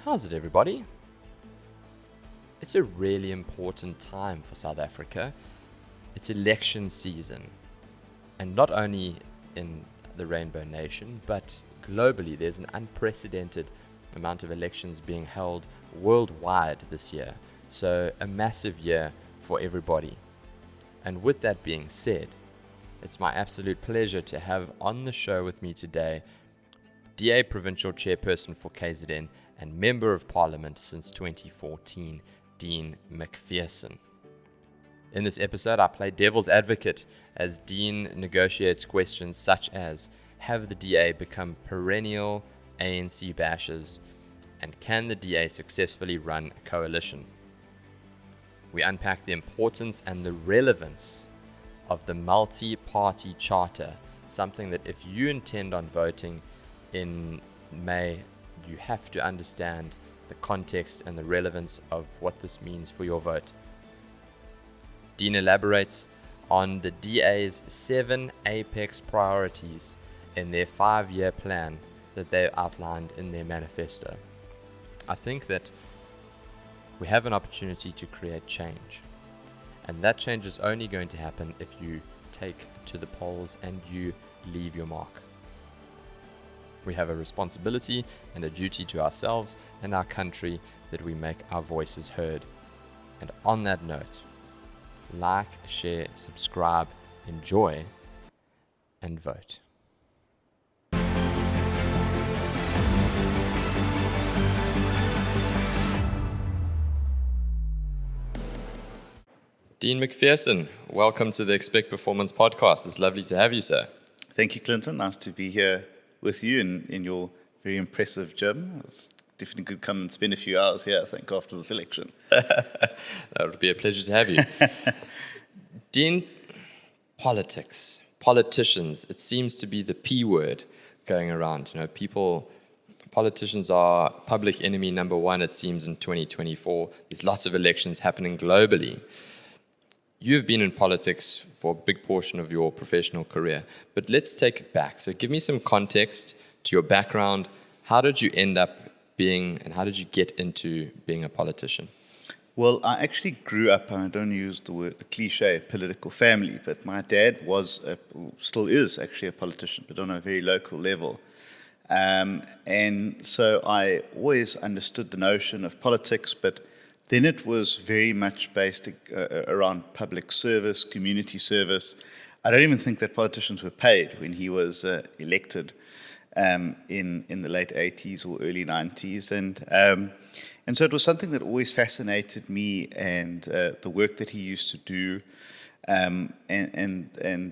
How's it, everybody? It's a really important time for South Africa. It's election season, and not only in the Rainbow Nation, but globally there's an unprecedented amount of elections being held worldwide this year. So a massive year for everybody. And with that being said, it's my absolute pleasure to have on the show with me today DA Provincial Chairperson for KZN and Member of Parliament since 2014, Dean Macpherson. In this episode, I play devil's advocate as Dean negotiates questions such as, have the DA become perennial ANC bashers, and can the DA successfully run a coalition? We unpack the importance and the relevance of the multi-party charter, something that if you intend on voting in May, you have to understand the context and the relevance of what this means for your vote. Dean elaborates on the DA's 7 apex priorities in their 5-year plan that they outlined in their manifesto. I think that we have an opportunity to create change, and that change is only going to happen if you take to the polls and you leave your mark. We have a responsibility and a duty to ourselves and our country that we make our voices heard. And on that note, like, share, subscribe, enjoy, and vote. Dean Macpherson, welcome to the Expect Performance podcast. It's lovely to have you, sir. Thank you, Clinton. Nice to be here with you in your very impressive gym. It's definitely good to come and spend a few hours here, I think, after this election. That would be a pleasure to have you. Dean, politicians, it seems to be the P word going around. Politicians are public enemy number one, it seems, in 2024. There's lots of elections happening globally. You've been in politics for a big portion of your professional career, but let's take it back. So give me some context to your background. How did you end up being, and how did you get into being a politician? Well, I actually grew up, I don't use the cliche political family, but my dad still is actually a politician, but on a very local level. And so I always understood the notion of politics, but then it was very much based around public service, community service. I don't even think that politicians were paid when he was elected in the late 80s or early 90s. And so it was something that always fascinated me, and the work that he used to do and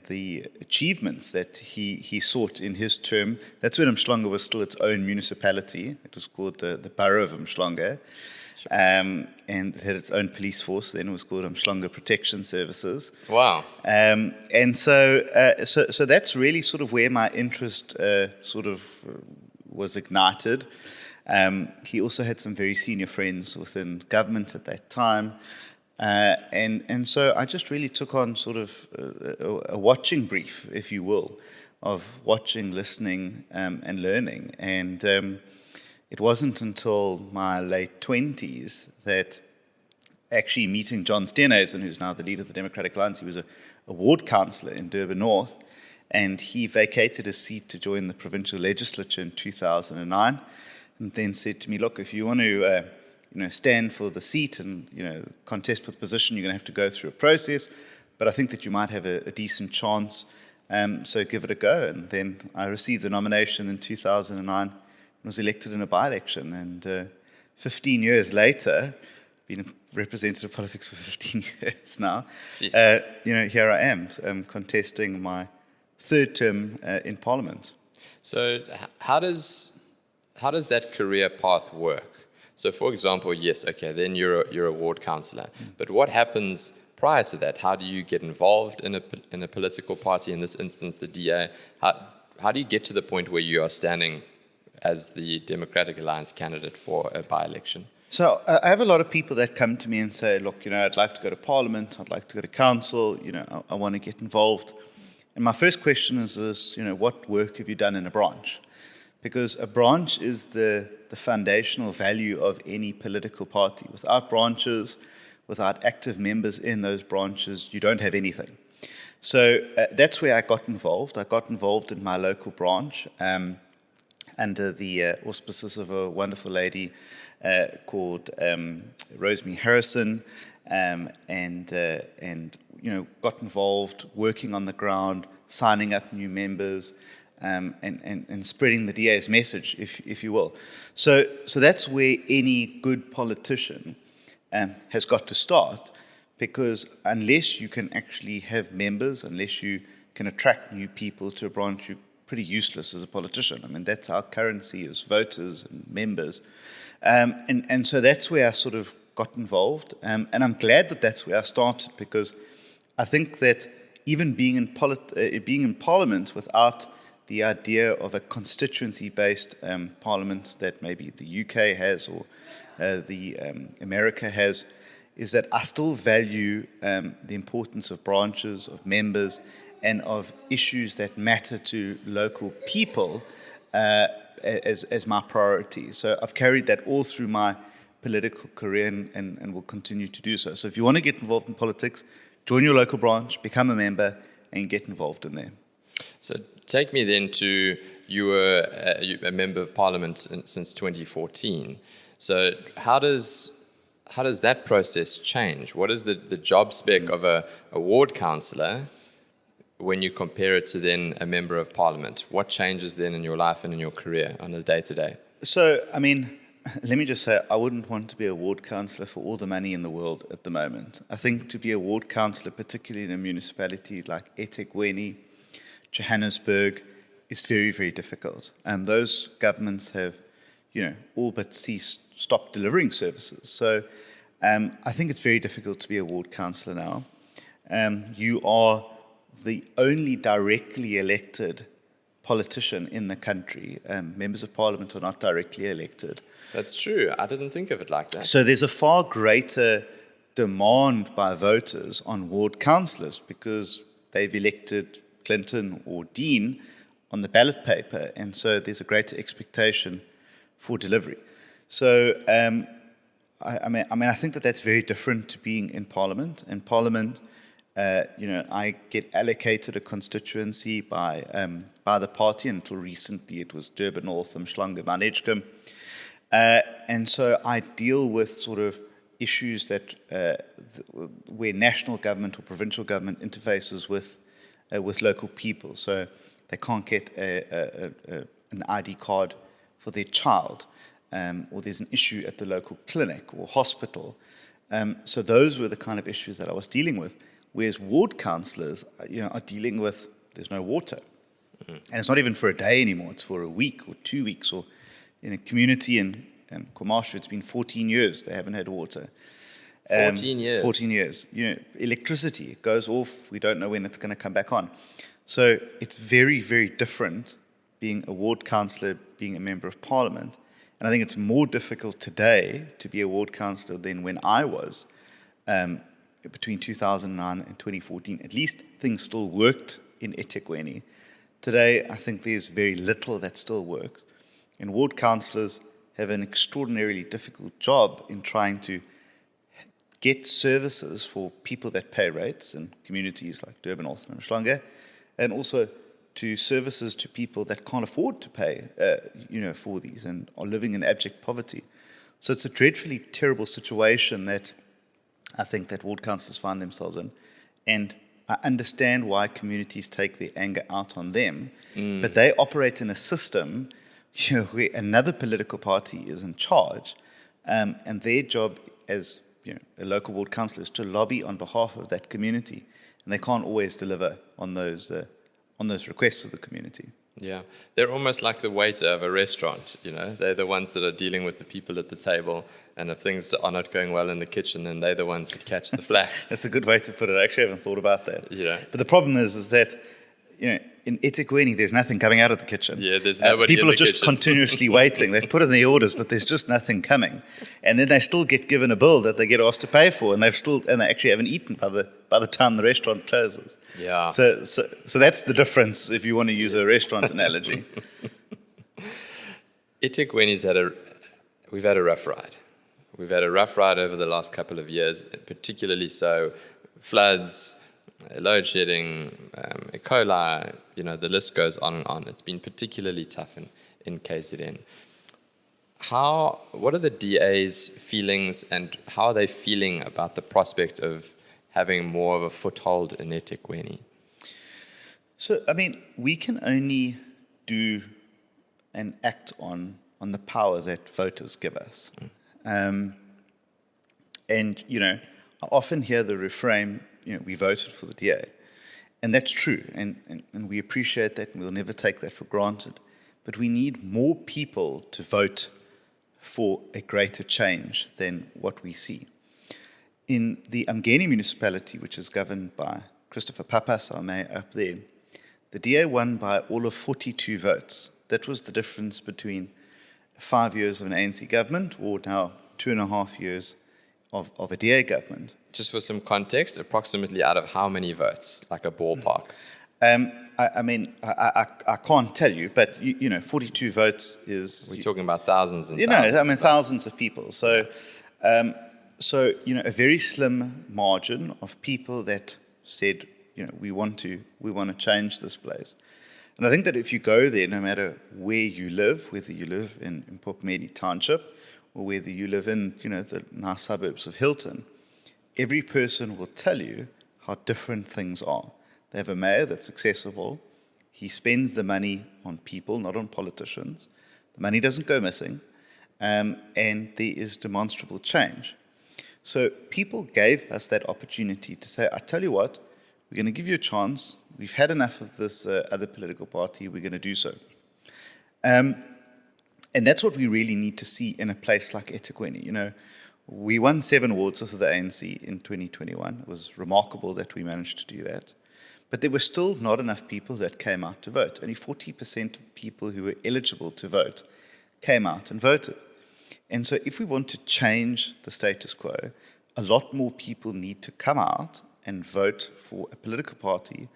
the achievements that he sought in his term. That's when Umhlanga was still its own municipality. It was called the Borough of Umhlanga. Sure. And it had its own police force. Then it was called Umhlanga Protection Services. Wow! And so that's really sort of where my interest was ignited. He also had some very senior friends within government at that time, and so I just really took on sort of a watching brief, if you will, of watching, listening, and learning. And it wasn't until my late 20s that actually meeting John Steenhuisen, who's now the leader of the Democratic Alliance, he was a ward councillor in Durban North, and he vacated his seat to join the provincial legislature in 2009, and then said to me, look, if you want to stand for the seat and contest for the position, you're going to have to go through a process, but I think that you might have a decent chance, so give it a go. And then I received the nomination in 2009, was elected in a by-election, and 15 years later, been in representative politics for 15 years now. Here I am, contesting my third term in Parliament. So how does that career path work? So, for example, yes, okay, then you're a ward councillor, but what happens prior to that? How do you get involved in a political party? In this instance, the DA. How do you get to the point where you are standing as the Democratic Alliance candidate for a by-election? So I have a lot of people that come to me and say, look, I'd like to go to Parliament, I'd like to go to council, I want to get involved. And my first question is, what work have you done in a branch? because a branch is the foundational value of any political party. Without branches, without active members in those branches, you don't have anything. So that's where I got involved. I got involved in my local branch under the auspices of a wonderful lady called Rosemary Harrison, and got involved working on the ground, signing up new members, and spreading the DA's message, if you will. So that's where any good politician has got to start, because unless you can actually have members, unless you can attract new people to a branch, you're pretty useless as a politician. I mean, that's our currency as voters and members. And so that's where I sort of got involved. And I'm glad that that's where I started, because I think that even being in Parliament without the idea of a constituency-based Parliament that maybe the UK has or America has, is that I still value the importance of branches, of members, and of issues that matter to local people as my priority. So I've carried that all through my political career and will continue to do so. So if you want to get involved in politics, join your local branch, become a member, and get involved in there. So take me then to, you were a member of Parliament since 2014. So how does that process change? What is the job spec of a ward councillor when you compare it to then a member of Parliament? What changes then in your life and in your career on a day-to-day? So, I mean, let me just say, I wouldn't want to be a ward councillor for all the money in the world at the moment. I think to be a ward councillor, particularly in a municipality like Ethekwini, Johannesburg, is very, very difficult. And those governments have, all but stopped delivering services. So I think it's very difficult to be a ward councillor now. You are the only directly elected politician in the country. Members of Parliament are not directly elected. That's true. I didn't think of it like that. So there's a far greater demand by voters on ward councillors because they've elected Clinton or Dean on the ballot paper, and so there's a greater expectation for delivery. So I think that's very different to being in Parliament. In Parliament, I get allocated a constituency by the party. Until recently, it was Durban North, Umhlanga, Mount Edgecombe. And so I deal with sort of issues that where national government or provincial government interfaces with local people. So they can't get an ID card for their child, or there's an issue at the local clinic or hospital. So those were the kind of issues that I was dealing with. Whereas ward councillors, are dealing with, there's no water. Mm-hmm. And it's not even for a day anymore. It's for a week or 2 weeks. Or in a community in KwaMashu, it's been 14 years they haven't had water. 14 years? 14 years. Electricity, it goes off. We don't know when it's going to come back on. So it's very, very different being a ward councillor, being a member of Parliament. And I think it's more difficult today to be a ward councillor than when I was. Between 2009 and 2014, at least things still worked in Ethekwini. Today, I think there's very little that still works. And ward councillors have an extraordinarily difficult job in trying to get services for people that pay rates in communities like Durban North and Umhlanga, and also to services to people that can't afford to pay, for these and are living in abject poverty. So it's a dreadfully terrible situation that I think that ward councillors find themselves in. And I understand why communities take their anger out on them, but they operate in a system where another political party is in charge, and their job as a local ward councillor is to lobby on behalf of that community, and they can't always deliver on those requests of the community. Yeah, they're almost like the waiter of a restaurant, They're the ones that are dealing with the people at the table, and if things are not going well in the kitchen, then they're the ones that catch the flack. That's a good way to put it. I actually haven't thought about that. Yeah. But the problem is that, in Ethekwini, there's nothing coming out of the kitchen. Yeah, there's nobody people in the are just continuously waiting. They've put in the orders, but there's just nothing coming. And then they still get given a bill that they get asked to pay for, and they actually haven't eaten by the time the restaurant closes. Yeah. So that's the difference if you want to use a restaurant analogy. We've had a rough ride. We've had a rough ride over the last couple of years, particularly so floods, load shedding, E. coli, the list goes on and on. It's been particularly tough in KZN. What are the DA's feelings and how are they feeling about the prospect of having more of a foothold in Ethekwini? So, we can only do and act on the power that voters give us. And, I often hear the refrain, we voted for the DA. And that's true. And we appreciate that and we'll never take that for granted. But we need more people to vote for a greater change than what we see. In the Umgeni municipality, which is governed by Christopher Papas, our mayor up there, the DA won by all of 42 votes. That was the difference between 5 years of an ANC government or now 2.5 years of a DA government. Just for some context, approximately out of how many votes, like a ballpark? I can't tell you, but 42 votes is. We're talking about thousands and thousands. Thousands of people. So, a very slim margin of people that said, we want to change this place. And I think that if you go there, no matter where you live, whether you live in Popmedi Township or whether you live in, the nice suburbs of Hilton, every person will tell you how different things are. They have a mayor that's accessible. He spends the money on people, not on politicians. The money doesn't go missing. And there is demonstrable change. So people gave us that opportunity to say, I tell you what, we're going to give you a chance. We've had enough of this other political party. We're going to do so. And that's what we really need to see in a place like Ethekwini. We won 7 wards of the ANC in 2021. It was remarkable that we managed to do that. But there were still not enough people that came out to vote. Only 40% of people who were eligible to vote came out and voted. And so if we want to change the status quo, a lot more people need to come out and vote for a political party,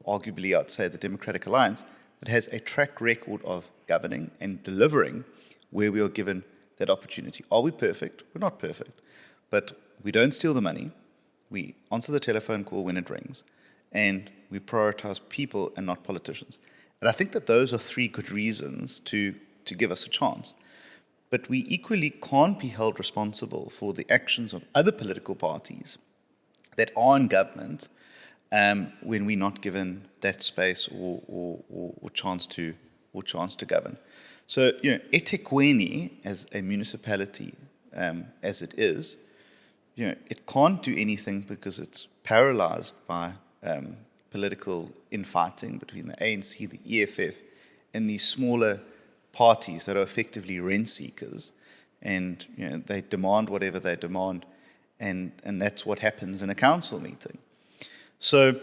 arguably I'd say the Democratic Alliance, that has a track record of governing and delivering where we are given that opportunity. Are we perfect? We're not perfect. But we don't steal the money. We answer the telephone call when it rings. And we prioritize people and not politicians. And I think that those are 3 good reasons to give us a chance. But we equally can't be held responsible for the actions of other political parties that are in government when we're not given that space or chance to govern. So, Ethekwini as a municipality, as it is, it can't do anything because it's paralyzed by political infighting between the ANC, the EFF, and these smaller parties that are effectively rent seekers, and they demand whatever they demand, and that's what happens in a council meeting. So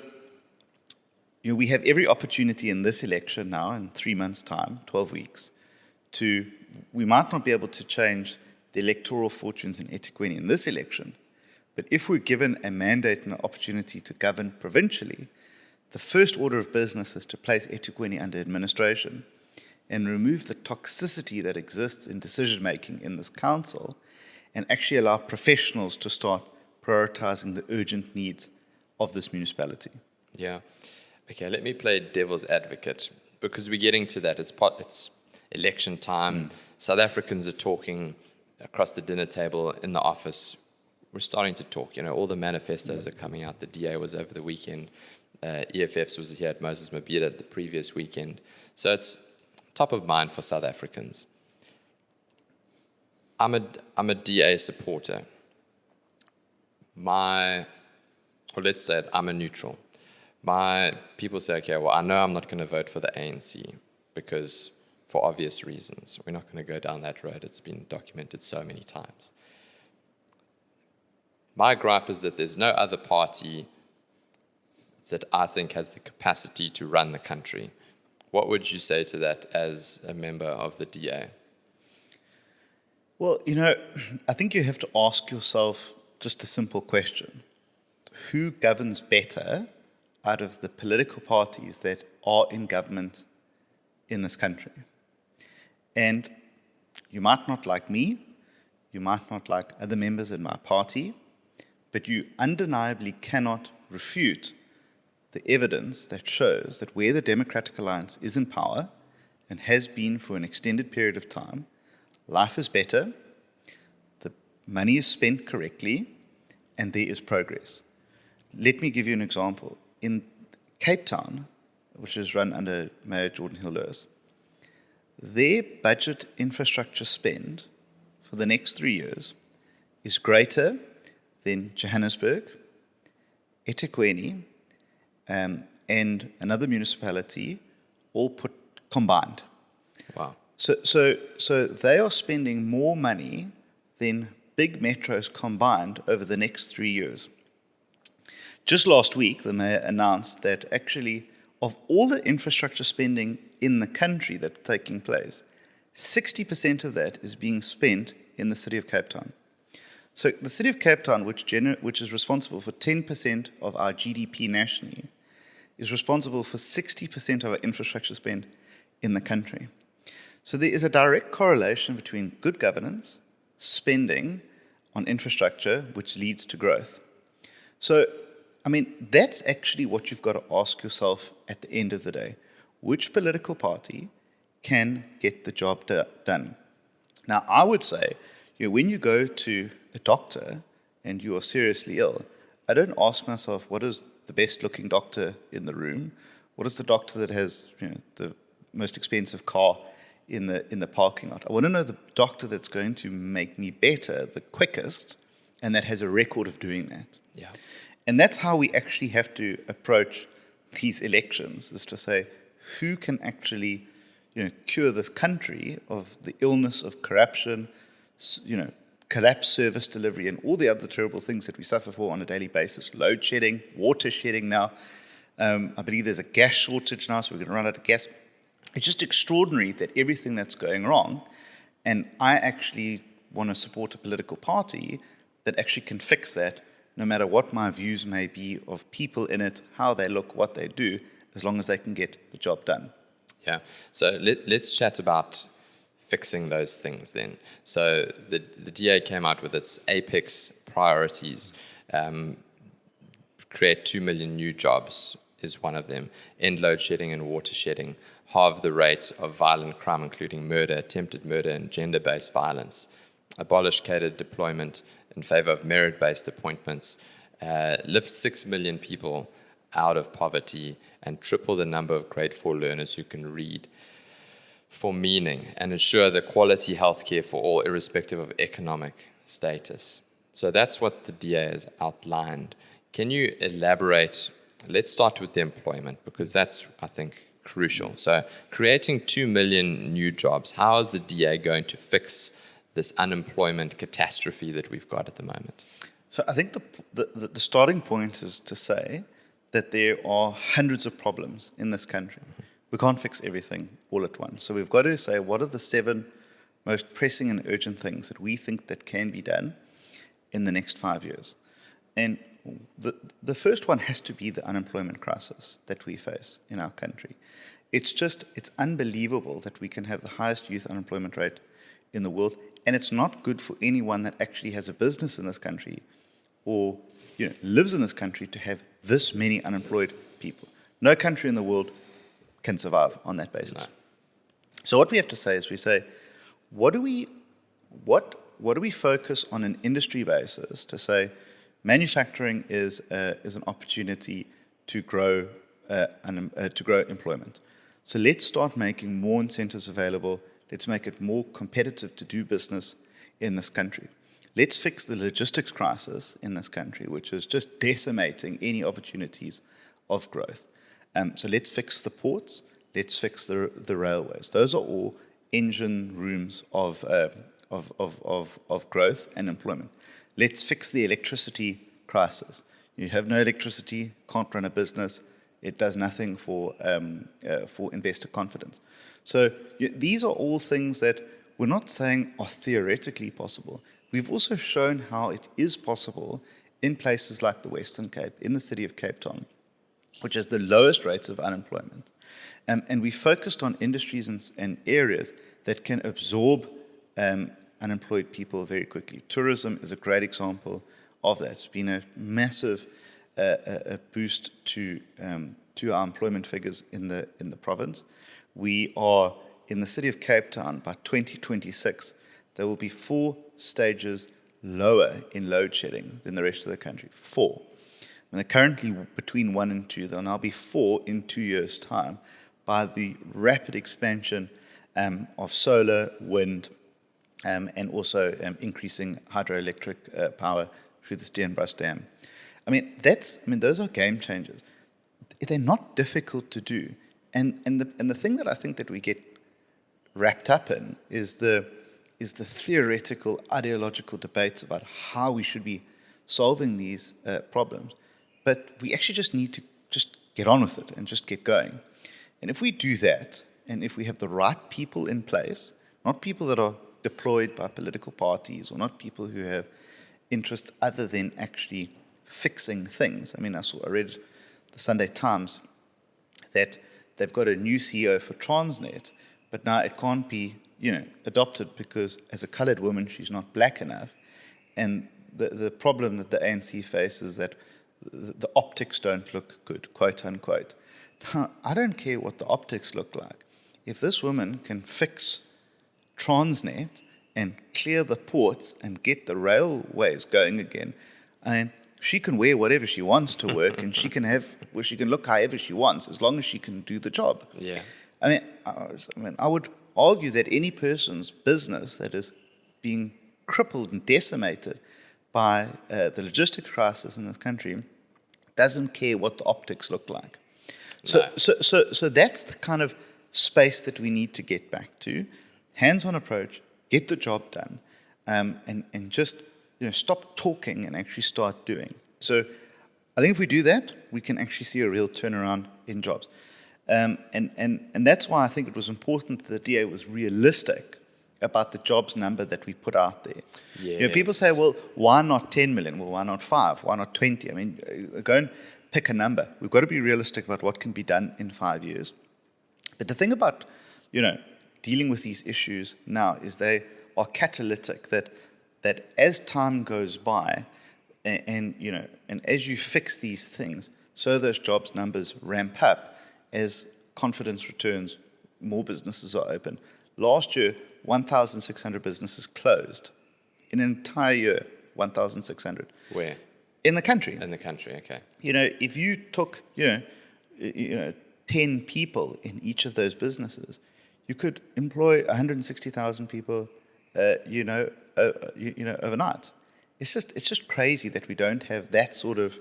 we have every opportunity in this election now, in 3 months' time, 12 weeks, we might not be able to change the electoral fortunes in Ethekwini in this election, but if we're given a mandate and an opportunity to govern provincially, the first order of business is to place Ethekwini under administration and remove the toxicity that exists in decision-making in this council and actually allow professionals to start prioritizing the urgent needs of this municipality. Yeah. Okay, let me play devil's advocate because we're getting to that. It's election time. South Africans are talking across the dinner table in the office. We're starting to talk. All the manifestos are coming out. The DA was over the weekend. EFFs was here at Moses Mabhida the previous weekend. So it's top of mind for South Africans. I'm a DA supporter. Let's say I'm a neutral. My people say, okay, well, I know I'm not going to vote for the ANC because for obvious reasons. We're not going to go down that road. It's been documented so many times. My gripe is that there's no other party that I think has the capacity to run the country. What would you say to that as a member of the DA? Well, I think you have to ask yourself just a simple question. Who governs better out of the political parties that are in government in this country? And You might not like me, you might not like other members in my party, but you undeniably cannot refute the evidence that shows that where the Democratic Alliance is in power and has been for an extended period of time, life is better, the money is spent correctly, and there is progress. Let me give you an example. In Cape Town, which is run under Mayor Jordan Hill-Lewis, their budget infrastructure spend for the next 3 years is greater than Johannesburg, Ethekwini, and another municipality, all put combined. Wow. So they are spending more money than big metros combined over the next 3 years. Just last week, the mayor announced that actually, of all the infrastructure spending in the country that's taking place, 60% of that is being spent in the city of Cape Town. So the city of Cape Town, which is responsible for 10% of our GDP nationally, is responsible for 60% of our infrastructure spend in the country. So there is a direct correlation between good governance, spending on infrastructure, which leads to growth. So, I mean, that's actually what you've got to ask yourself at the end of the day. Which political party can get the job done? Now, I would say, when you go to a doctor and you are seriously ill, I don't ask myself, what is the best looking doctor in the room? What is the doctor that has the most expensive car in the parking lot? I want to know the doctor that's going to make me better the quickest and that has a record of doing that. Yeah. And that's how we actually have to approach these elections, is to say, who can actually cure this country of the illness of corruption, collapsed service delivery, and all the other terrible things that we suffer for on a daily basis. Load shedding, water shedding now. I believe there's a gas shortage now, so we're going to run out of gas. It's just extraordinary that everything that's going wrong, and I actually want to support a political party that actually can fix that, no matter what my views may be of people in it, how they look, what they do, as long as they can get the job done. Yeah. So let's chat about fixing those things then. So the DA came out with its apex priorities. Create 2 million new jobs is one of them. End load shedding and water shedding. Halve the rate of violent crime, including murder, attempted murder, and gender-based violence. Abolish catered deployment in favor of merit-based appointments. Lift 6 million people out of poverty and triple the number of grade 4 learners who can read for meaning, and ensure the quality healthcare for all, irrespective of economic status. So that's what the DA has outlined. Can you elaborate? Let's start with the employment, because that's, I think, crucial. So creating 2 million new jobs, how is the DA going to fix this unemployment catastrophe that we've got at the moment? So I think the starting point is to say that there are hundreds of problems in this country. We can't fix everything all at once. So we've got to say, what are the 7 most pressing and urgent things that we think that can be done in the next 5 years? And the first one has to be the unemployment crisis that we face in our country. It's unbelievable that we can have the highest youth unemployment rate in the world, and it's not good for anyone that actually has a business in this country or lives in this country to have this many unemployed people. No country in the world can survive on that basis. No. So what we have to say is, we say, what do we focus on an industry basis to say manufacturing is an opportunity to grow employment. So let's start making more incentives available. Let's make it more competitive to do business in this country. Let's fix the logistics crisis in this country, which is just decimating any opportunities of growth. So let's fix the ports. Let's fix the railways. Those are all engine rooms of growth and employment. Let's fix the electricity crisis. You have no electricity, can't run a business. It does nothing for investor confidence. So these are all things that we're not saying are theoretically possible. We've also shown how it is possible in places like the Western Cape, in the city of Cape Town, which has the lowest rates of unemployment. And we focused on industries and areas that can absorb unemployed people very quickly. Tourism is a great example of that. It's been a massive a boost to our employment figures in the province. We are in the city of Cape Town by 2026. There will be 4 stages lower in load shedding than the rest of the country. 4. And they're currently between 1 and 2. There'll now be 4 in 2 years' time by the rapid expansion of solar, wind, and also increasing hydroelectric power through the Steenbras Dam. Those are game changers. They're not difficult to do. And the thing that I think that we get wrapped up in is the theoretical, ideological debates about how we should be solving these problems. But we actually just need to just get on with it and just get going. And if we do that, and if we have the right people in place, not people that are deployed by political parties or not people who have interests other than actually fixing things. I read the Sunday Times that they've got a new CEO for Transnet, but now it can't be, adopted because as a coloured woman, she's not black enough. And the problem that the ANC faces is that the optics don't look good, quote unquote. Now, I don't care what the optics look like. If this woman can fix Transnet and clear the ports and get the railways going again, she can wear whatever she wants to work, and she can look however she wants, as long as she can do the job. Yeah. I would argue that any person's business that is being crippled and decimated by the logistics crisis in this country doesn't care what the optics look like. So that's the kind of space that we need to get back to. Hands-on approach, get the job done, and just stop talking and actually start doing. So I think if we do that, we can actually see a real turnaround in jobs. And that's why I think it was important that the DA was realistic about the jobs number that we put out there. Yes. People say, well, why not 10 million? Well, why not 5? Why not 20? Go and pick a number. We've got to be realistic about what can be done in 5 years. But the thing about, dealing with these issues now is they are catalytic, that as time goes by and as you fix these things, so those jobs numbers ramp up as confidence returns, more businesses are open. Last year, 1,600 businesses closed. In an entire year, 1,600. Where? In the country. In the country, okay. If you took, 10 people in each of those businesses, you could employ 160,000 people, overnight. It's just crazy that we don't have that sort of,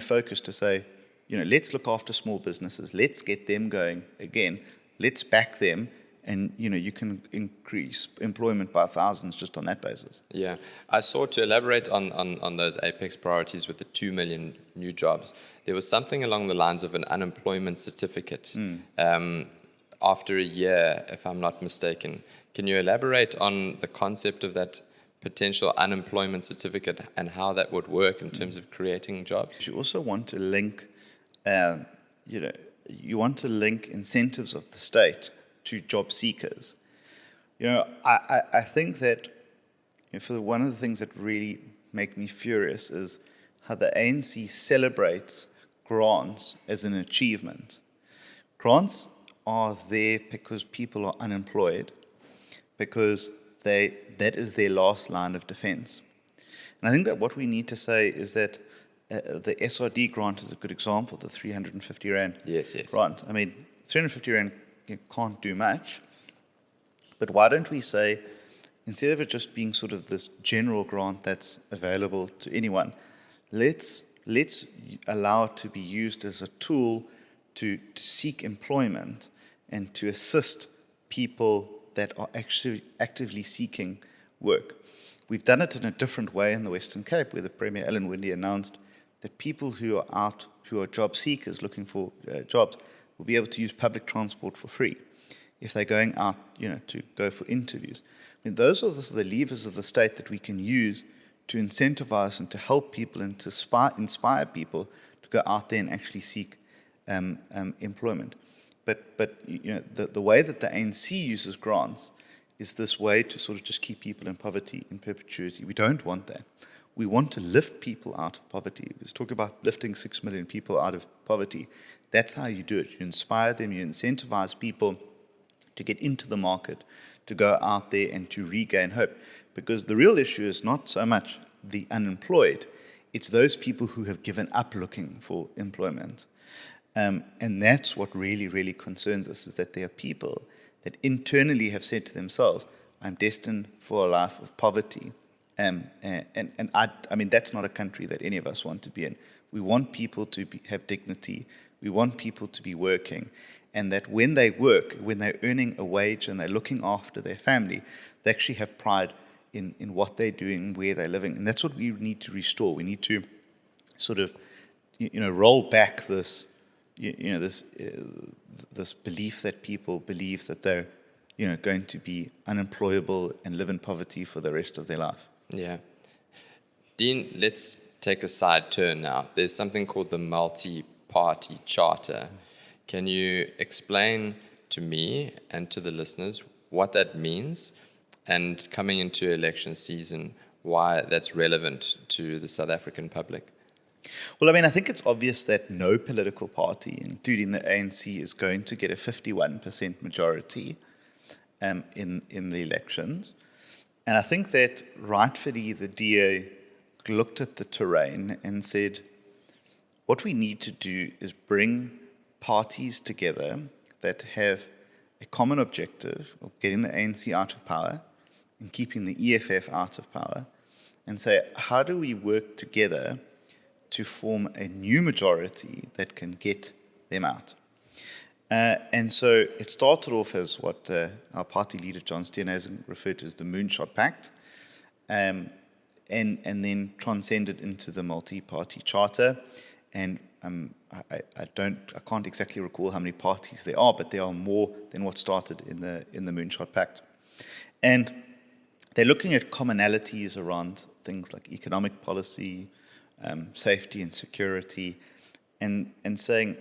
focus to say, let's look after small businesses, let's get them going again, let's back them, and you can increase employment by thousands just on that basis. Yeah, I saw, to elaborate on those apex priorities with the 2 million new jobs, there was something along the lines of an unemployment certificate after a year, if I'm not mistaken. Can you elaborate on the concept of that potential unemployment certificate and how that would work in terms of creating jobs? You also want to link, incentives of the state to job seekers. I think that one of the things that really make me furious is how the ANC celebrates grants as an achievement. Grants are there because people are unemployed, because that is their last line of defense. And I think that what we need to say is that the SRD grant is a good example, the 350 Rand yes. grant. 350 Rand can't do much, but why don't we say, instead of it just being sort of this general grant that's available to anyone, let's allow it to be used as a tool to seek employment and to assist people that are actually actively seeking work. We've done it in a different way in the Western Cape, where the Premier Ellen Windey announced that people who are job seekers looking for jobs will be able to use public transport for free if they're going out, to go for interviews. Those are the levers of the state that we can use to incentivize and to help people and to inspire people to go out there and actually seek employment. But the way that the ANC uses grants is this way to sort of just keep people in poverty in perpetuity. We don't want that. We want to lift people out of poverty. Let's talk about lifting 6 million people out of poverty. That's how you do it. You inspire them, you incentivize people to get into the market, to go out there and to regain hope. Because the real issue is not so much the unemployed, it's those people who have given up looking for employment. And that's what really, really concerns us, is that there are people that internally have said to themselves, I'm destined for a life of poverty. And I mean, that's not a country that any of us want to be in. We want people to have dignity. We want people to be working. And that when they work, when they're earning a wage and they're looking after their family, they actually have pride in what they're doing, where they're living. And that's what we need to restore. We need to sort of, roll back this, this belief that people believe that they're, going to be unemployable and live in poverty for the rest of their life. Yeah. Dean, let's take a side turn now. There's something called the multi-party charter. Can you explain to me and to the listeners what that means, and coming into election season, why that's relevant to the South African public? Well, I mean, I think it's obvious that no political party, including the ANC, is going to get a 51% majority in the elections. And I think that rightfully the DA looked at the terrain and said, what we need to do is bring parties together that have a common objective of getting the ANC out of power and keeping the EFF out of power, and say, how do we work together to form a new majority that can get them out? And so it started off as what our party leader, John Steenhuisen, referred to as the Moonshot Pact, and then transcended into the multi-party charter. And I can't exactly recall how many parties there are, but there are more than what started in the Moonshot Pact. And they're looking at commonalities around things like economic policy, safety and security, and saying,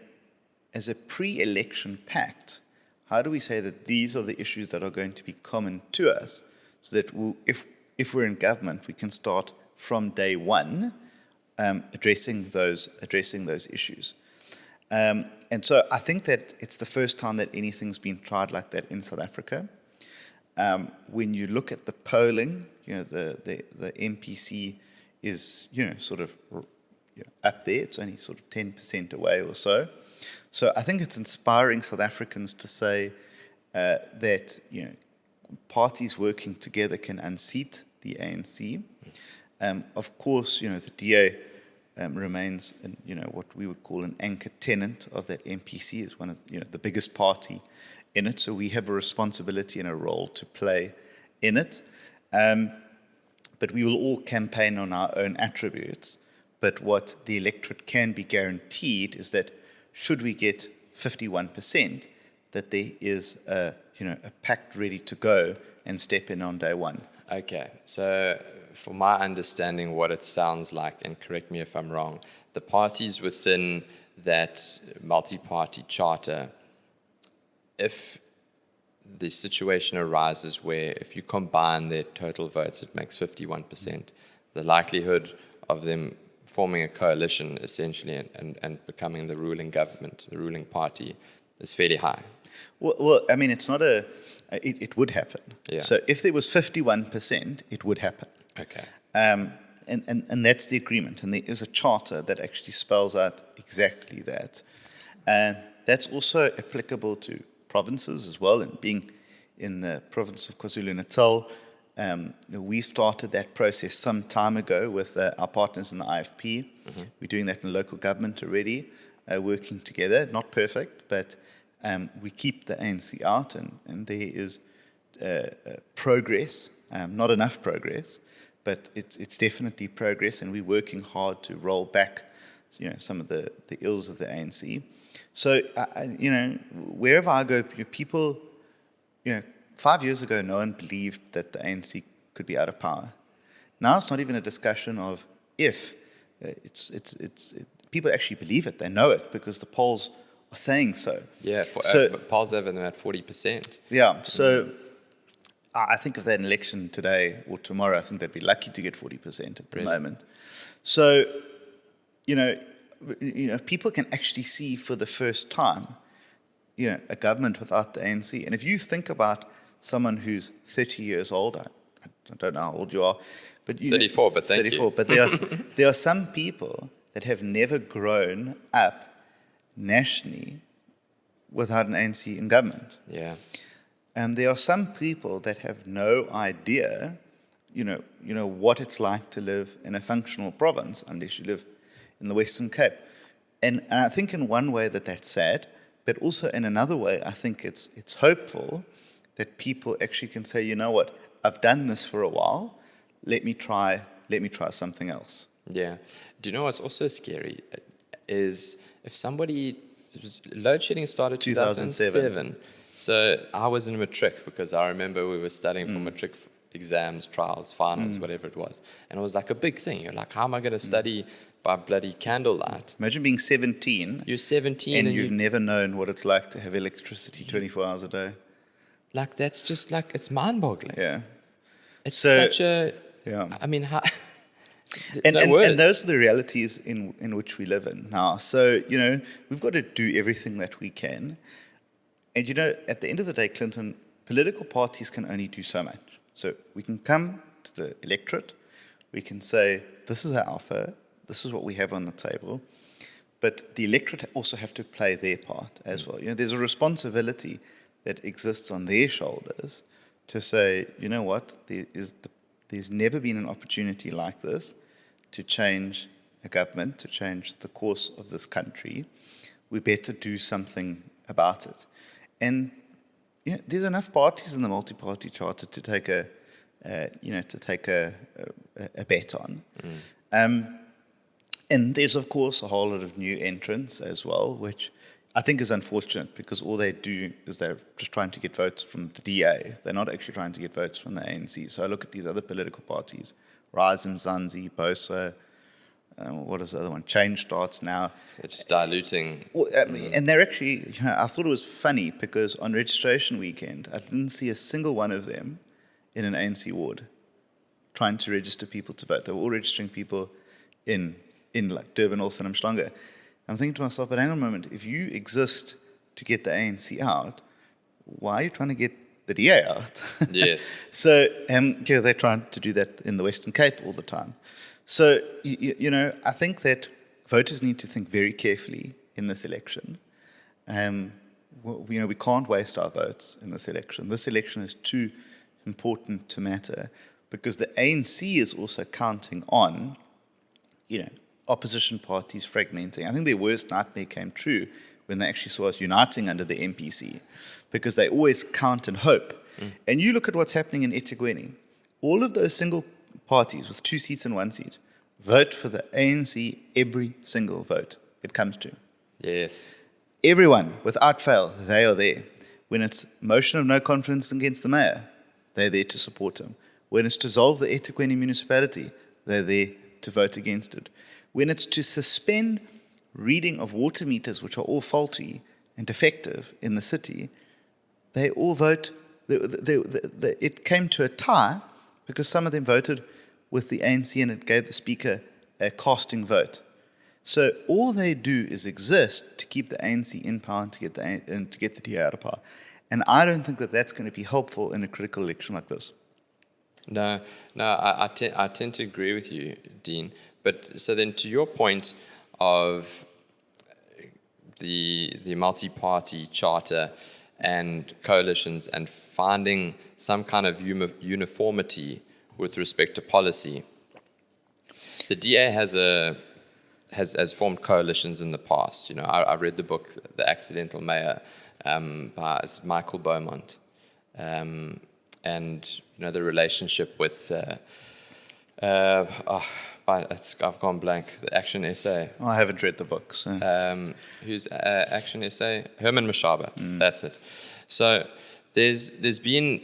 as a pre-election pact, how do we say that these are the issues that are going to be common to us, so that if we're in government, we can start from day one addressing those issues. And so I think that it's the first time that anything's been tried like that in South Africa. When you look at the polling, the MPC is sort of up there. It's only sort of 10% away or so. So I think it's inspiring South Africans to say that parties working together can unseat the ANC. Of course, the DA remains, what we would call an anchor tenant of that MPC, is one of the biggest party in it. So we have a responsibility and a role to play in it. But we will all campaign on our own attributes. But what the electorate can be guaranteed is that should we get 51%, that there is a pact ready to go and step in on day one. Okay, so for my understanding, what it sounds like, and correct me if I'm wrong, the parties within that multi-party charter, if the situation arises where if you combine their total votes, it makes 51%, the likelihood of them forming a coalition essentially and becoming the ruling government, the ruling party, is fairly high. Well, I mean, it's not it would happen. Yeah. So if there was 51%, it would happen. Okay. And that's the agreement. And there is a charter that actually spells out exactly that. And that's also applicable to provinces as well. And being in the province of KwaZulu-Natal, we started that process some time ago with our partners in the IFP. Mm-hmm. We're doing that in local government already, working together. Not perfect, but we keep the ANC out, and there is progress, not enough progress, but it's definitely progress, and we're working hard to roll back, some of the ills of the ANC. So, wherever I go, people, 5 years ago, no one believed that the ANC could be out of power. Now it's not even a discussion of if. People actually believe it. They know it because the polls are saying so. Yeah, polls have them at 40%. Yeah, so I think if they had an election today or tomorrow, I think they'd be lucky to get 40% at the moment. So, people can actually see for the first time, a government without the ANC. And if you think about someone who's 30 years old, I don't know how old you are, but 34, but thank 34, you. but there are some people that have never grown up nationally without an ANC in government. Yeah. And there are some people that have no idea, what it's like to live in a functional province unless you live in the Western Cape. And I think in one way that's sad, but also in another way, I think it's hopeful that people actually can say, you know what, I've done this for a while. Let me try something else. Yeah. Do you know what's also scary is if somebody load shedding started 2007. So I was in matric because I remember we were studying for matric exams, trials, finals, whatever it was. And it was like a big thing. You're like, how am I going to study by bloody candlelight? Imagine being 17. You're 17 and you've never known what it's like to have electricity 24 hours a day. Like, that's just like, it's mind-boggling. Yeah. It's such a, I mean, how... And those are the realities in which we live in now. So, we've got to do everything that we can. And, at the end of the day, Clinton, political parties can only do so much. So we can come to the electorate. We can say, this is our offer. This is what we have on the table. But the electorate also have to play their part as well. There's a responsibility that exists on their shoulders to say, you know what, there's never been an opportunity like this to change a government, to change the course of this country. We better do something about it. And there's enough parties in the multi-party charter to take a bet on. And there's of course a whole lot of new entrants as well, which I think is unfortunate because all they do is they're just trying to get votes from the DA. They're not actually trying to get votes from the ANC. So I look at these other political parties, Rise Mzansi, BOSA, what is the other one? Change Starts Now. They're just diluting. And they're actually, I thought it was funny because on registration weekend, I didn't see a single one of them in an ANC ward trying to register people to vote. They were all registering people in like Durban North and Umhlanga. I'm thinking to myself, but hang on a moment, if you exist to get the ANC out, why are you trying to get the DA out? Yes. So they're trying to do that in the Western Cape all the time. So, I think that voters need to think very carefully in this election. We can't waste our votes in this election. This election is too important to matter because the ANC is also counting on, opposition parties fragmenting. I think their worst nightmare came true when they actually saw us uniting under the MPC because they always count and hope. And you look at what's happening in Ethekwini. All of those single parties with 2 seats and 1 seat vote for the ANC every single vote it comes to. Yes. Everyone, without fail, they are there. When it's motion of no confidence against the mayor, they're there to support him. When it's to dissolve the Ethekwini municipality, they're there to vote against it. When it's to suspend reading of water meters, which are all faulty and defective in the city, they all vote. It came to a tie because some of them voted with the ANC and it gave the speaker a casting vote. So all they do is exist to keep the ANC in power and to get the DA out of power. And I don't think that that's going to be helpful in a critical election like this. No, I tend to agree with you, Dean. But so then to your point of the multi-party charter and coalitions and finding some kind of uniformity with respect to policy, the DA has formed coalitions in the past. I read the book The Accidental Mayor by Michael Beaumont, and the relationship with I've gone blank. The Action Essay. I haven't read the book. So. Who's Action Essay? Herman Mashaba. That's it. So there's been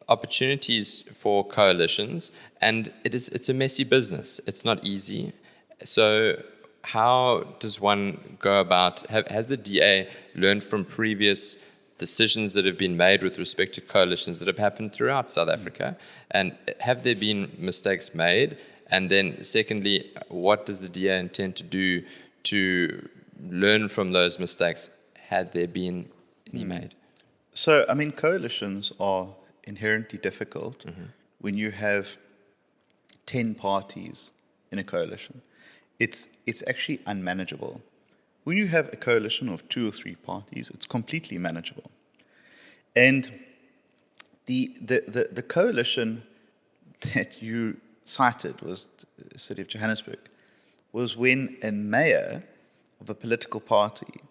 opportunities for coalitions, and it's a messy business. It's not easy. So how does one go about? Has the DA learned from previous decisions that have been made with respect to coalitions that have happened throughout South Africa? And have there been mistakes made? And then secondly, what does the DA intend to do to learn from those mistakes, had there been any made? So, I mean, coalitions are inherently difficult when you have 10 parties in a coalition. It's actually unmanageable. When you have a coalition of 2 or 3 parties, it's completely manageable. And the coalition that you cited was the city of Johannesburg, was when a mayor of a political party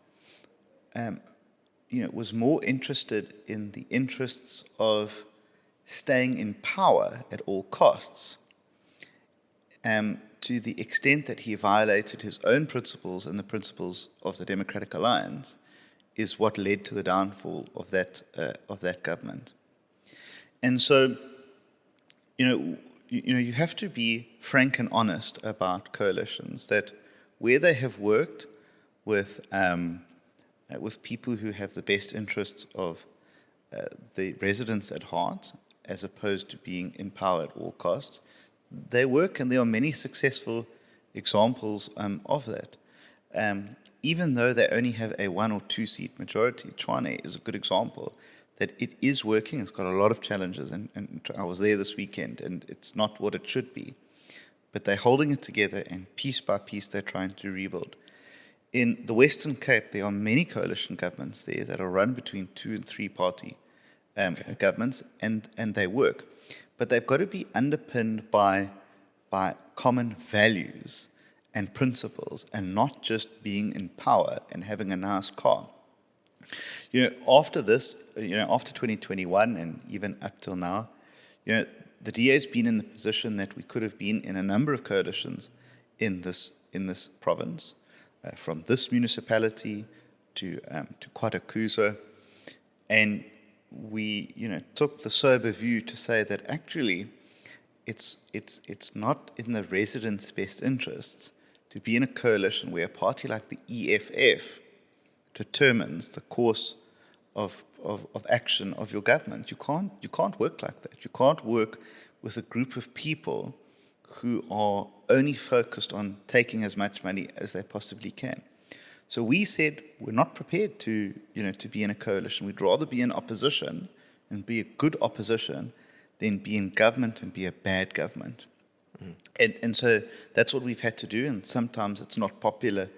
was more interested in the interests of staying in power at all costs, to the extent that he violated his own principles and the principles of the Democratic Alliance, is what led to the downfall of that government. And so, you have to be frank and honest about coalitions, that where they have worked with people who have the best interests of the residents at heart, as opposed to being in power at all costs, they work, and there are many successful examples of that. Even though they only have a 1 or 2 seat majority, Tshwane is a good example that it is working. It's got a lot of challenges, and I was there this weekend, and it's not what it should be. But they're holding it together, and piece by piece they're trying to rebuild. In the Western Cape, there are many coalition governments there that are run between 2 and 3 party governments, and they work. But they've got to be underpinned by common values and principles, and not just being in power and having a nice car. After this, after 2021 and even up till now, the DA has been in the position that we could have been in a number of coalitions in this province, from this municipality to KwaDukuza, and we took the sober view to say that actually it's not in the residents' best interests to be in a coalition where a party like the EFF determines the course of action of your government. You can't work like that. You can't work with a group of people who are only focused on taking as much money as they possibly can. So we said we're not prepared to be in a coalition. We'd rather be in opposition and be a good opposition than be in government and be a bad government. And so that's what we've had to do, and sometimes it's not popular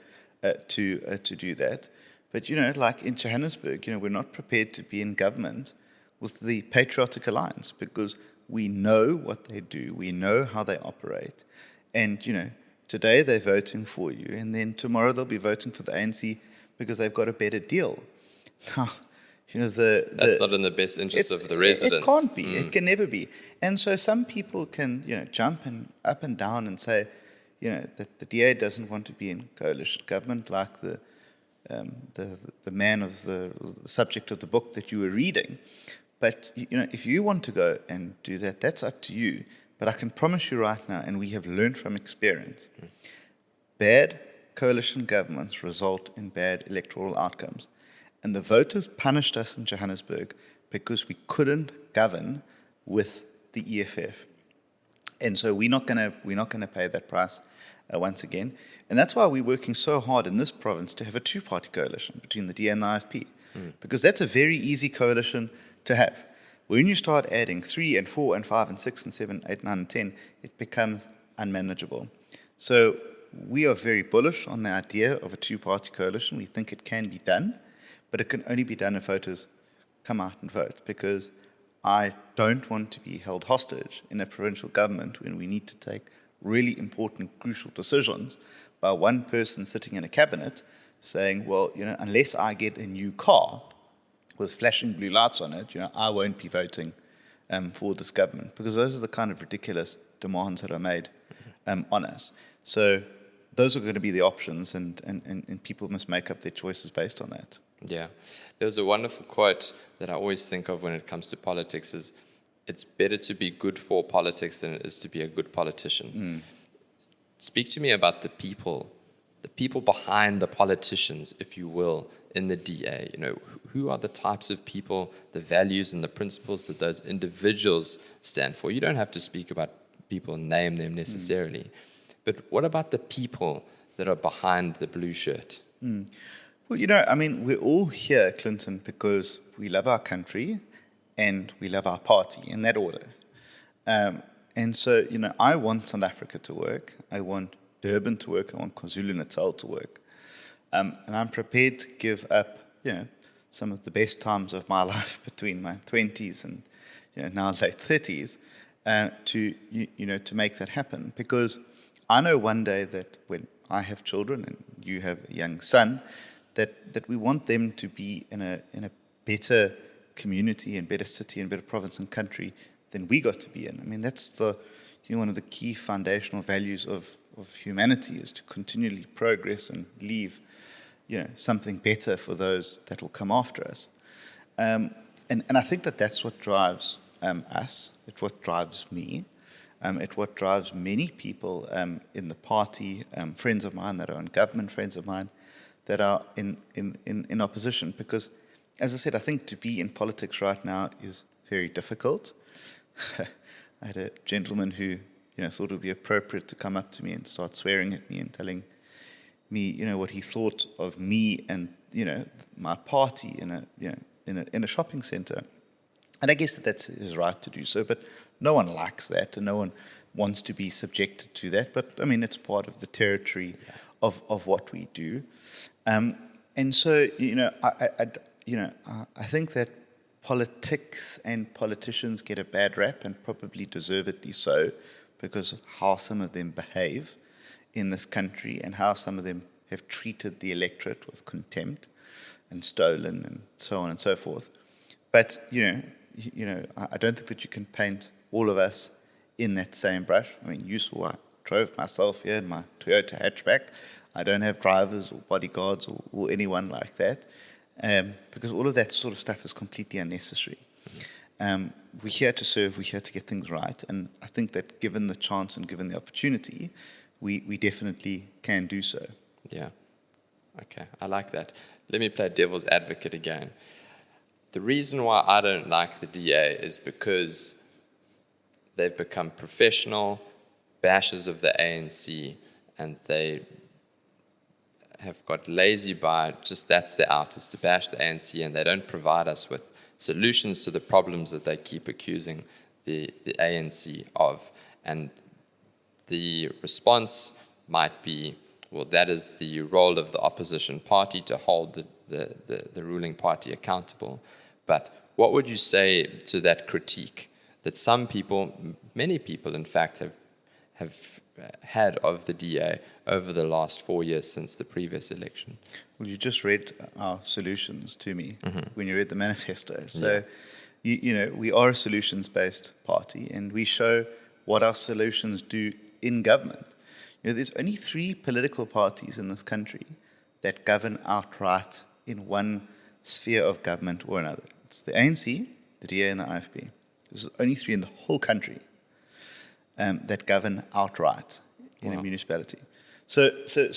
to do that. But, like in Johannesburg, we're not prepared to be in government with the Patriotic Alliance, because we know what they do, we know how they operate. And, today they're voting for you, and then tomorrow they'll be voting for the ANC because they've got a better deal. Now, that's not in the best interest of the residents. It can't be. It can never be. And so some people can, jump up and down and say, that the DA doesn't want to be in coalition government, like the man of the subject of the book that you were reading. But if you want to go and do that, that's up to you. But I can promise you right now, and we have learned from experience, bad coalition governments result in bad electoral outcomes. And the voters punished us in Johannesburg because we couldn't govern with the EFF. And so we're not going to pay that price once again. And that's why we're working so hard in this province to have a 2-party coalition between the DA and the IFP, because that's a very easy coalition to have. When you start adding 3 and 4 and 5 and 6 and 7, 8, 9 and 10, it becomes unmanageable. So we are very bullish on the idea of a 2-party coalition. We think it can be done, but it can only be done if voters come out and vote, because I don't want to be held hostage in a provincial government when we need to take really important, crucial decisions by one person sitting in a cabinet saying, well, unless I get a new car with flashing blue lights on it, I won't be voting for this government, because those are the kind of ridiculous demands that are made on us. So those are going to be the options, and people must make up their choices based on that. Yeah. There's a wonderful quote that I always think of when it comes to politics is, it's better to be good for politics than it is to be a good politician. Speak to me about the people behind the politicians, if you will, in the DA. who are the types of people, the values and the principles that those individuals stand for? You don't have to speak about people and name them necessarily. But what about the people that are behind the blue shirt? Well, I mean, we're all here, Clinton, because we love our country and we love our party, in that order. And so, I want South Africa to work. I want Durban to work. I want KwaZulu-Natal to work. And I'm prepared to give up, some of the best times of my life between my 20s and, now late 30s, to make that happen. Because I know one day that when I have children and you have a young son, that we want them to be in a better community and better city and better province and country than we got to be in. I mean, that's one of the key foundational values of humanity, is to continually progress and leave, something better for those that will come after us. And I think that's what drives us. It's what drives me. It's what drives many people in the party, friends of mine that are in government, friends of mine that are in opposition. Because, as I said, I think to be in politics right now is very difficult. I had a gentleman who, thought it would be appropriate to come up to me and start swearing at me and telling me, what he thought of me and, my party in a shopping centre. And I guess that's his right to do so, but no one likes that and no one wants to be subjected to that. But, I mean, it's part of the territory of what we do. And so, I think that politics and politicians get a bad rap, and probably deservedly so, because of how some of them behave in this country and how some of them have treated the electorate with contempt and stolen and so on and so forth. But, I don't think that you can paint all of us in that same brush. I mean, you saw I drove myself here in my Toyota hatchback. I don't have drivers or bodyguards or anyone like that, because all of that sort of stuff is completely unnecessary. We're here to serve, we're here to get things right, and I think that given the chance and given the opportunity, we definitely can do so. Yeah. Okay, I like that. Let me play devil's advocate again. The reason why I don't like the DA is because they've become professional bashers of the ANC, and they have got lazy by just that's their out, is to bash the ANC, and they don't provide us with solutions to the problems that they keep accusing the ANC of. And the response might be, well, that is the role of the opposition party, to hold the ruling party accountable. But what would you say to that critique that some people, many people in fact, have had of the DA over the last 4 years since the previous election? Well, you just read our solutions to me when you read the manifesto. So, we are a solutions-based party, and we show what our solutions do in government. There's only 3 political parties in this country that govern outright in one sphere of government or another. It's the ANC, the DA, and the IFP. There's only 3 in the whole country that govern outright in a municipality. So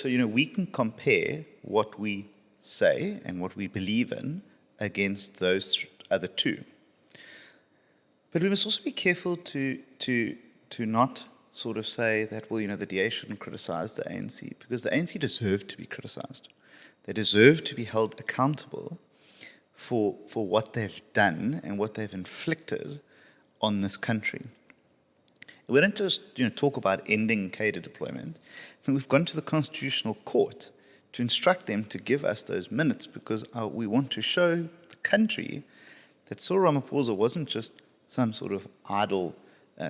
we can compare what we say and what we believe in against those other 2. But we must also be careful to not sort of say that, well, the DA shouldn't criticize the ANC, because the ANC deserve to be criticized. They deserve to be held accountable for what they've done and what they've inflicted on this country. We don't just talk about ending cadre deployment. We've gone to the Constitutional Court to instruct them to give us those minutes, because we want to show the country that Cyril Ramaphosa wasn't just some sort of idle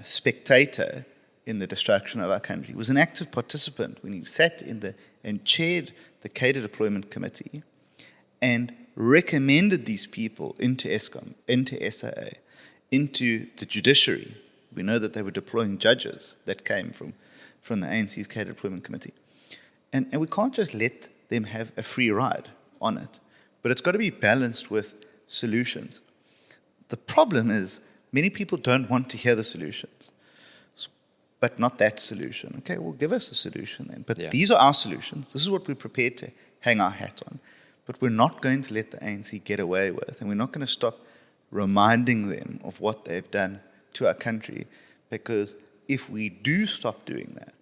spectator in the destruction of our country. He was an active participant when he sat and chaired the cadre deployment committee and recommended these people into ESCOM, into SAA, into the judiciary. We know that they were deploying judges that came from the ANC's cadre deployment committee. And we can't just let them have a free ride on it, but it's got to be balanced with solutions. The problem is many people don't want to hear the solutions, but not that solution. Okay, well, give us a solution then. But these are our solutions. This is what we're prepared to hang our hat on. but we're not going to let the ANC get away with, and we're not going to stop reminding them of what they've done to our country, because if we do stop doing that,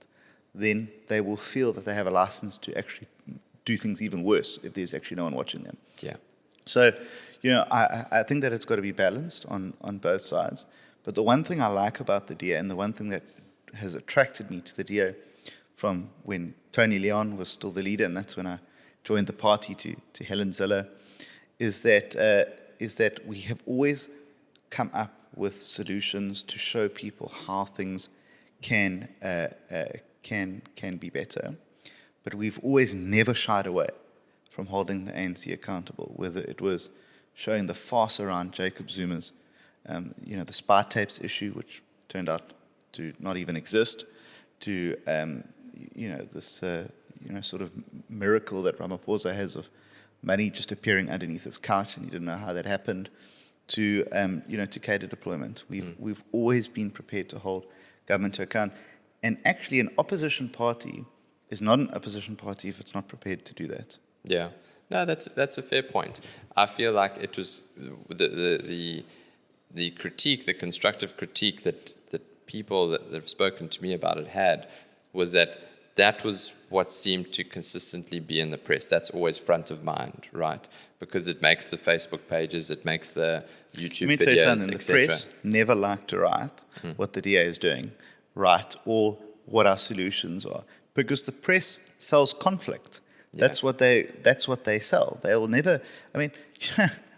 then they will feel that they have a license to actually do things even worse if there's actually no one watching them. Yeah. So, I think that it's got to be balanced on both sides. But the one thing I like about the DA, and the one thing that has attracted me to the DA from when Tony Leon was still the leader, and that's when I joined the party to Helen Zille, is that we have always come up with solutions to show people how things can be better. But we've always never shied away from holding the ANC accountable, whether it was showing the farce around Jacob Zuma's, the spy tapes issue, which turned out to not even exist, to, this, sort of miracle that Ramaphosa has of money just appearing underneath his couch, and you didn't know how that happened, to, to cadre deployment. We've always been prepared to hold government to account. And actually, an opposition party is not an opposition party if it's not prepared to do that. Yeah, no, that's a fair point. I feel like it was the critique, the constructive critique that people that have spoken to me about it had, was that was what seemed to consistently be in the press. That's always front of mind, right? Because it makes the Facebook pages, it makes the YouTube videos, the etc. press never like to write what the DA is doing, right, or what our solutions are, because the press sells conflict. Yeah. That's what they sell. They will never. I mean,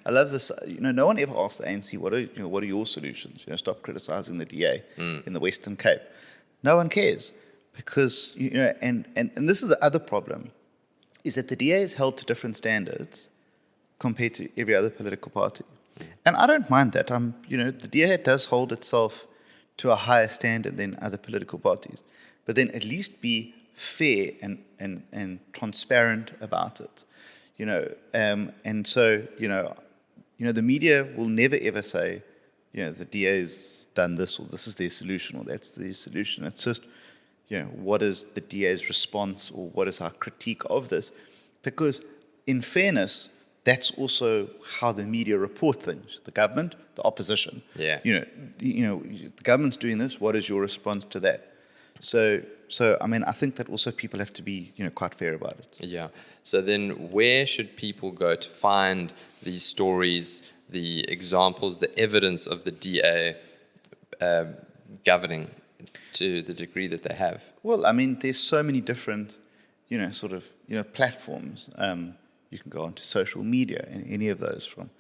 I love this. No one ever asked the ANC what are your solutions. Stop criticizing the DA in the Western Cape. No one cares, because and this is the other problem, is that the DA is held to different standards compared to every other political party, and I don't mind that. The DA does hold itself to a higher standard than other political parties, but then at least be fair and transparent about it, and so the media will never ever say, the DA's done this, or this is their solution, or that's their solution. It's just, what is the DA's response, or what is our critique of this? Because in fairness, that's also how the media report things. The government, the opposition. Yeah. The government's doing this. What is your response to that? So I mean, I think that also people have to be, quite fair about it. Yeah. So then, where should people go to find these stories, the examples, the evidence of the DA governing to the degree that they have? Well, I mean, there's so many different, platforms. You can go onto social media, and any of those, from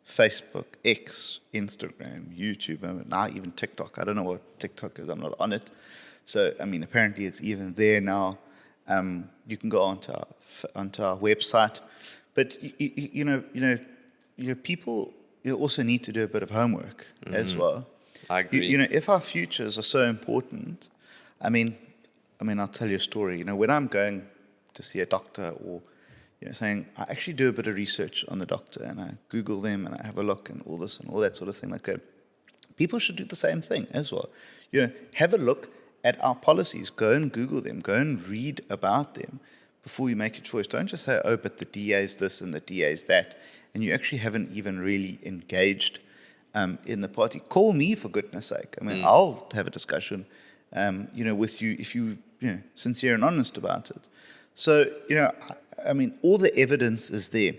Facebook, X, Instagram, YouTube, now even TikTok. I don't know what TikTok is. I'm not on it. So, I mean, apparently it's even there now. You can go onto our website. But, people also need to do a bit of homework as well. I agree. If our futures are so important, I mean, I'll tell you a story. When I'm going to see a doctor, or saying, I actually do a bit of research on the doctor, and I Google them, and I have a look, and all this and all that sort of thing like that. People should do the same thing as well. Have a look at our policies. Go and Google them. Go and read about them before you make a choice. Don't just say, but the DA's this and the DA's that, and you actually haven't even really engaged in the party. Call me, for goodness sake. I mean, I'll have a discussion, with you if you, sincere and honest about it. So, I mean, all the evidence is there.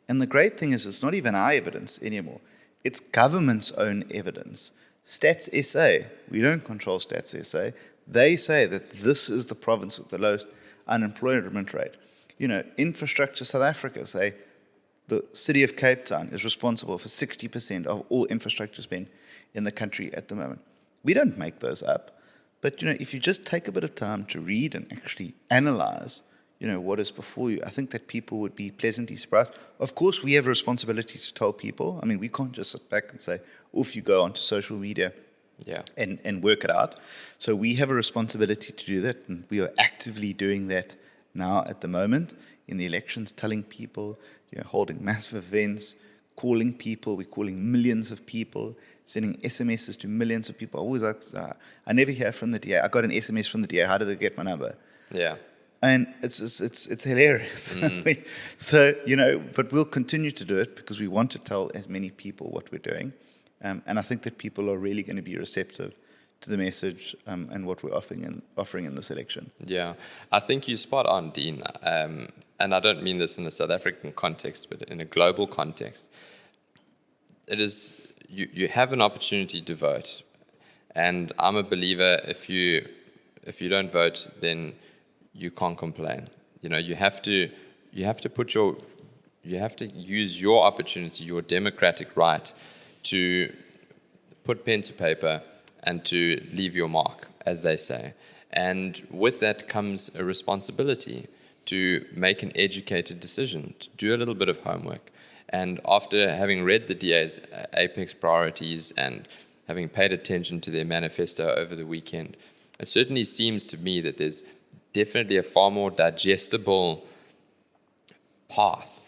And the great thing is, it's not even our evidence anymore. It's government's own evidence. Stats SA, we don't control Stats SA. They say that this is the province with the lowest unemployment rate. Infrastructure South Africa say the city of Cape Town is responsible for 60% of all infrastructure spend in the country at the moment. We don't make those up. But, if you just take a bit of time to read and actually analyze, what is before you, I think that people would be pleasantly surprised. Of course, we have a responsibility to tell people. I mean, we can't just sit back and say, if you go onto social media and work it out. So we have a responsibility to do that, and we are actively doing that now at the moment in the elections, telling people, holding massive events, calling people. We're calling millions of people, sending SMSs to millions of people. I always ask, I never hear from the DA. I got an SMS from the DA. How did they get my number? Yeah. And it's hilarious. I mean, so, but we'll continue to do it because we want to tell as many people what we're doing. And I think that people are really going to be receptive to the message and what we're offering in this election. Yeah, I think you're spot on, Dean. And I don't mean this in a South African context, but in a global context. It is, you have an opportunity to vote. And I'm a believer, if you don't vote, then you can't complain. You have to use your opportunity, your democratic right, to put pen to paper and to leave your mark, as they say. And with that comes a responsibility to make an educated decision, to do a little bit of homework. And after having read the DA's apex priorities and having paid attention to their manifesto over the weekend, it certainly seems to me that there's definitely a far more digestible path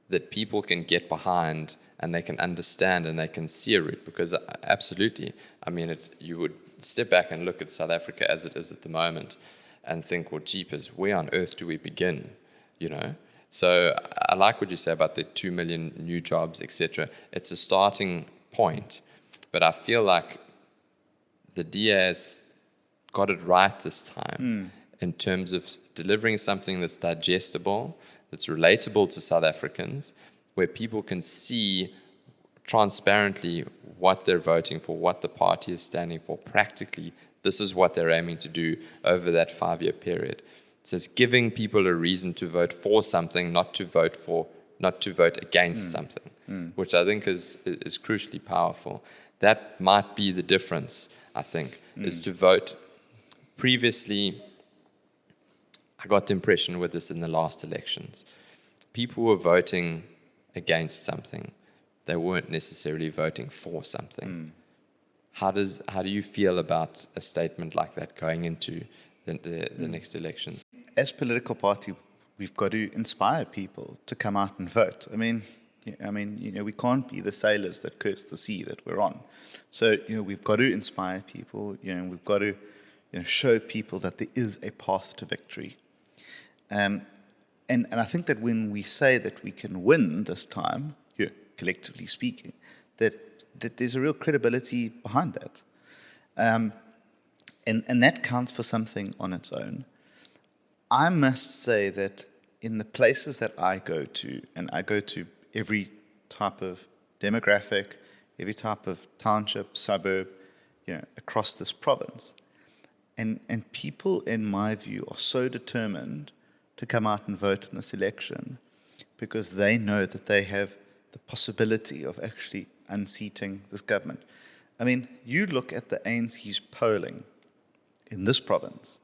that people can get behind and they can understand and they can see a route. Because absolutely, I mean, you would step back and look at South Africa as it is at the moment and think, well, jeepers, where on earth do we begin? So I like what you say about the 2 million new jobs, etc. It's a starting point, but I feel like the DA's got it right this time in terms of delivering something that's digestible, that's relatable to South Africans, where people can see transparently what they're voting for, what the party is standing for. Practically, this is what they're aiming to do over that 5-year period. So it's giving people a reason to vote for something, not to vote against something, which I think is crucially powerful. That might be the difference, I think, is to vote. Previously, I got the impression with this in the last elections, people were voting against something. They weren't necessarily voting for something. How do you feel about a statement like that going into the next election? As political party, we've got to inspire people to come out and vote. I mean, we can't be the sailors that curse the sea that we're on. So, we've got to inspire people. We've got to show people that there is a path to victory. And I think that when we say that we can win this time, collectively speaking, that there's a real credibility behind that. And that counts for something on its own. I must say that in the places that I go to, and I go to every type of demographic, every type of township, suburb, across this province, and people, in my view, are so determined to come out and vote in this election because they know that they have the possibility of actually unseating this government. I mean, you look at the ANC's polling in this province.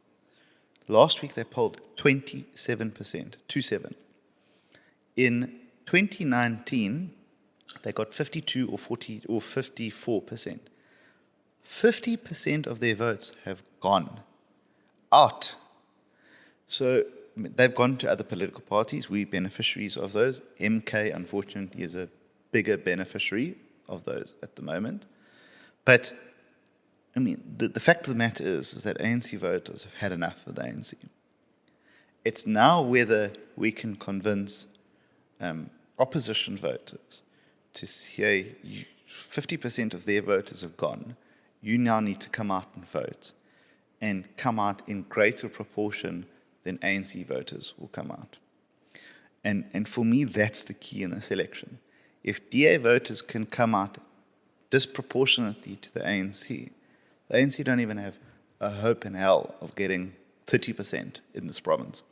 Last week they polled 27%, 27. In 2019, they got 52 or 40 or 54%. 50% of their votes have gone out. So they've gone to other political parties. We're beneficiaries of those. MK, unfortunately, is a bigger beneficiary of those at the moment. But, I mean, the fact of the matter is that ANC voters have had enough of the ANC. It's now whether we can convince opposition voters to say 50% of their voters have gone. You now need to come out and vote, and come out in greater proportion than ANC voters will come out. And for me, that's the key in this election. If DA voters can come out disproportionately to the ANC don't even have a hope in hell of getting 30% in this province.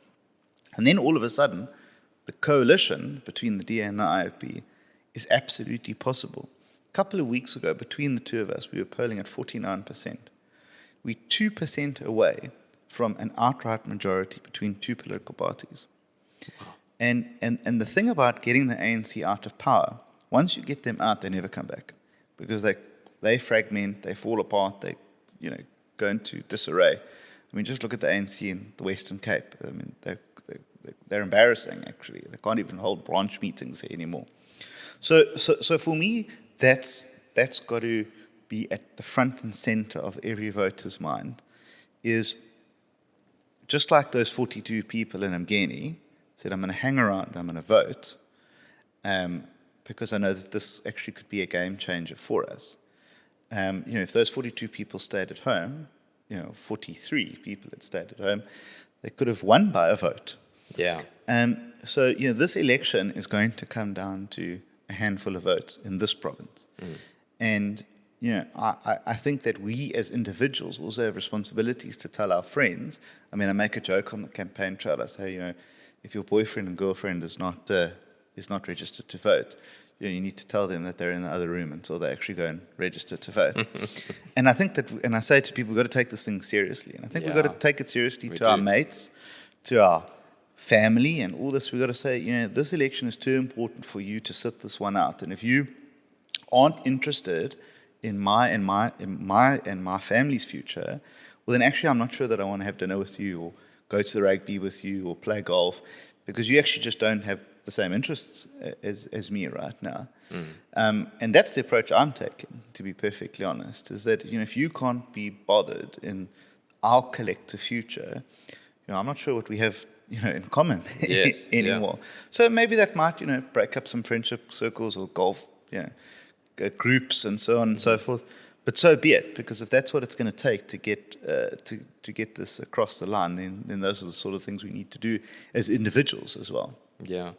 And then all of a sudden, the coalition between the DA and the IFP is absolutely possible. A couple of weeks ago, between the two of us, we were polling at 49%. We're 2% away from an outright majority between two political parties. Wow. And the thing about getting the ANC out of power, once you get them out, they never come back. Because they fragment, they fall apart, they go into disarray. I mean, just look at the ANC in the Western Cape. I mean, they're embarrassing, actually. They can't even hold branch meetings anymore. So for me, that's got to be at the front and center of every voter's mind, is just like those 42 people in Ethekwini said, I'm going to hang around, I'm going to vote, because I know that this actually could be a game changer for us. If those 42 people stayed at home, 43 people had stayed at home, they could have won by a vote. Yeah. So, this election is going to come down to a handful of votes in this province. And, I think that we as individuals also have responsibilities to tell our friends. I mean, I make a joke on the campaign trail. I say, if your boyfriend and girlfriend is not registered to vote, you need to tell them that they're in the other room until they actually go and register to vote. And I think that, and I say to people, we've got to take this thing seriously. And I think we've got to take it seriously our mates, to our family, and all this. We've got to say, this election is too important for you to sit this one out. And if you aren't interested in my family's future, well, then actually I'm not sure that I want to have dinner with you or go to the rugby with you or play golf, because you actually just don't have the same interests as me right now. And that's the approach I'm taking, to be perfectly honest, is that, if you can't be bothered in our collective future, I'm not sure what we have, in common anymore. Yeah. So maybe that might, break up some friendship circles or golf, groups and so on and so forth. But so be it, because if that's what it's going to take to get this across the line, then those are the sort of things we need to do as individuals as well. Yeah.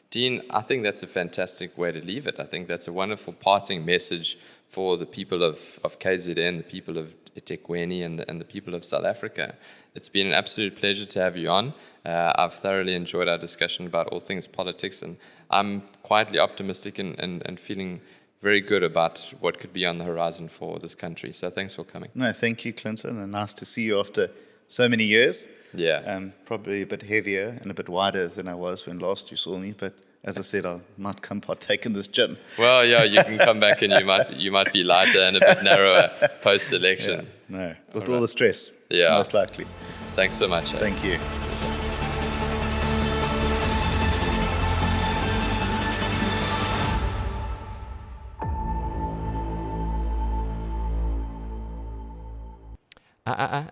Dean, I think that's a fantastic way to leave it. I think that's a wonderful parting message for the people of KZN, the people of Ethekwini, and the people of South Africa. It's been an absolute pleasure to have you on. I've thoroughly enjoyed our discussion about all things politics, and I'm quietly optimistic and feeling very good about what could be on the horizon for this country. So thanks for coming. No, thank you, Clinton, and nice to see you after so many years. Yeah. Probably a bit heavier and a bit wider than I was when last you saw me, but as I said, I might come partake in this gym. Well, yeah, you can come back and you might be lighter and a bit narrower post-election. Yeah, no, with all the stress, most likely. Thanks so much. Thank you.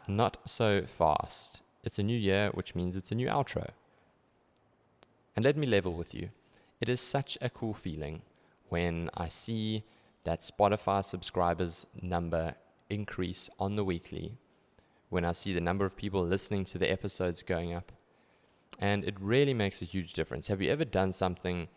Not so fast. It's a new year, which means it's a new outro. And let me level with you. It is such a cool feeling when I see that Spotify subscribers number increase on the weekly, when I see the number of people listening to the episodes going up. And it really makes a huge difference. Have you ever done something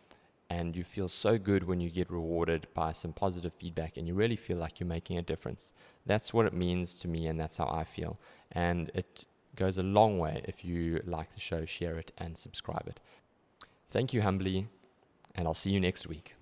and you feel so good when you get rewarded by some positive feedback and you really feel like you're making a difference? That's what it means to me, and that's how I feel. And it goes a long way. If you like the show, share it and subscribe it. Thank you humbly, and I'll see you next week.